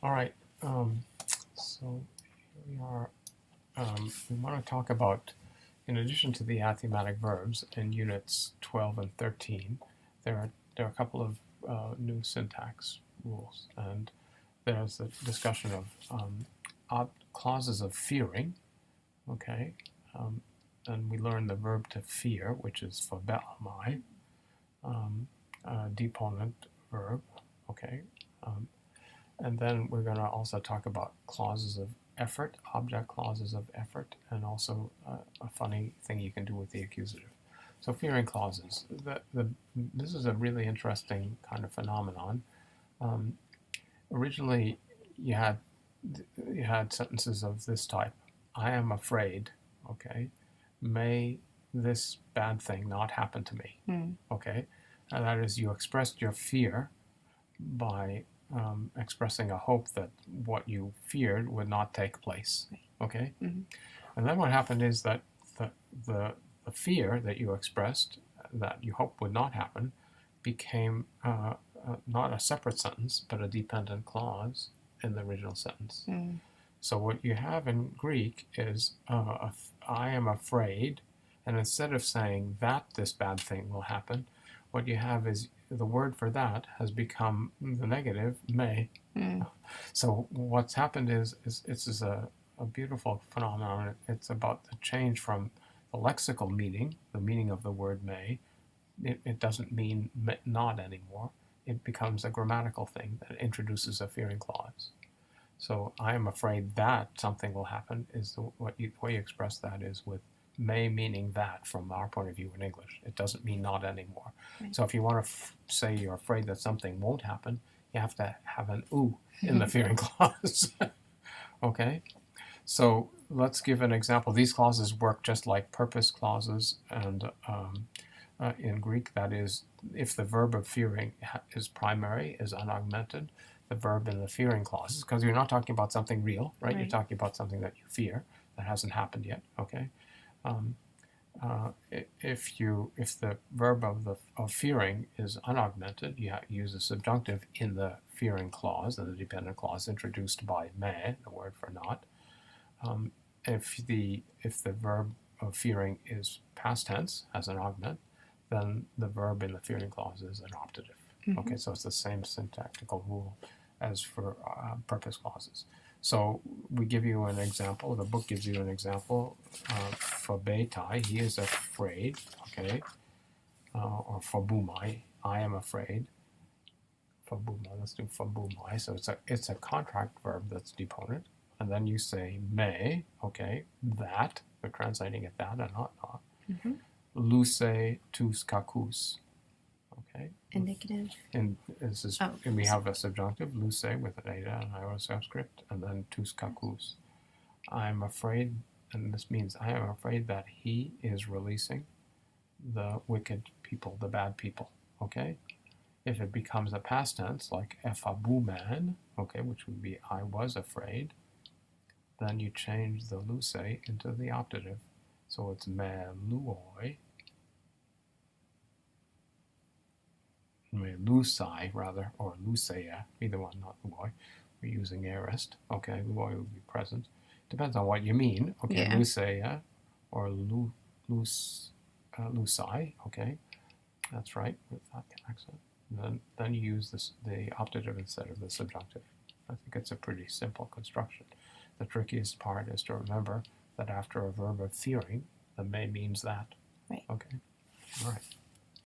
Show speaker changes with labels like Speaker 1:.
Speaker 1: All right. So here we are. We want to talk about, in addition to the athematic verbs in units 12 and 13, there are a couple of new syntax rules, and there's a discussion of clauses of fearing. Okay, and we learned the verb to fear, which is verbeamai, deponent verb. Okay. And then we're going to also talk about clauses of effort, object clauses of effort, and also a funny thing you can do with the accusative. So fearing clauses. This is a really interesting kind of phenomenon. Originally, you had sentences of this type. I am afraid, okay, may this bad thing not happen to me, okay? And that is, you expressed your fear by expressing a hope that what you feared would not take place, okay? And then what happened is that the fear that you expressed, that you hoped would not happen, became not a separate sentence, but a dependent clause in the original sentence. So what you have in Greek is I am afraid, and instead of saying that this bad thing will happen, what you have is the word for that has become the negative, may. So what's happened is it's a beautiful phenomenon. It's about the change from the lexical meaning, the meaning of the word may. It doesn't mean not anymore. It becomes a grammatical thing that introduces a fearing clause. So I am afraid that something will happen is the way you express that is with may meaning that from our point of view in English. It doesn't mean not anymore. Right. So if you want to say you're afraid that something won't happen, you have to have an oo in the fearing clause. Okay? So let's give an example. These clauses work just like purpose clauses, and in Greek, that is, if the verb of fearing is primary, is unaugmented, the verb in the fearing clauses, because you're not talking about something real, right? You're talking about something that you fear that hasn't happened yet, okay? If the verb of fearing is unaugmented, you use a subjunctive in the fearing clause, in the dependent clause introduced by may, the word for not. If the verb of fearing is past tense, has an augment, then the verb in the fearing clause is an optative. Okay, so it's the same syntactical rule as for purpose clauses. So we give you an example. The book gives you an example. Phobetai, he is afraid. Okay, or phobumai, I am afraid. Phobumai, let's do phobumai. So it's a contract verb that's deponent, and then you say may. Okay, that we're translating it that and not. Luse tous kakus. Okay.
Speaker 2: Indicative.
Speaker 1: And we have a subjunctive, luse, with an eta and iota subscript, and then tous kakus. I'm afraid, and this means I am afraid that he is releasing the wicked people, the bad people. Okay. If it becomes a past tense, like efabuman, okay, which would be I was afraid, then you change the luse into the optative. So it's me luoi, lusai rather, or luseia, either one, not luoi. We're using aorist. Okay, luoi would be present. Depends on what you mean. Okay, yeah. Luseia or lusai. Okay, that's right with that accent. Then you use the optative instead of the subjunctive. I think it's a pretty simple construction. The trickiest part is to remember that after a verb of fearing, the may means that.
Speaker 2: Right.
Speaker 1: Okay. All right.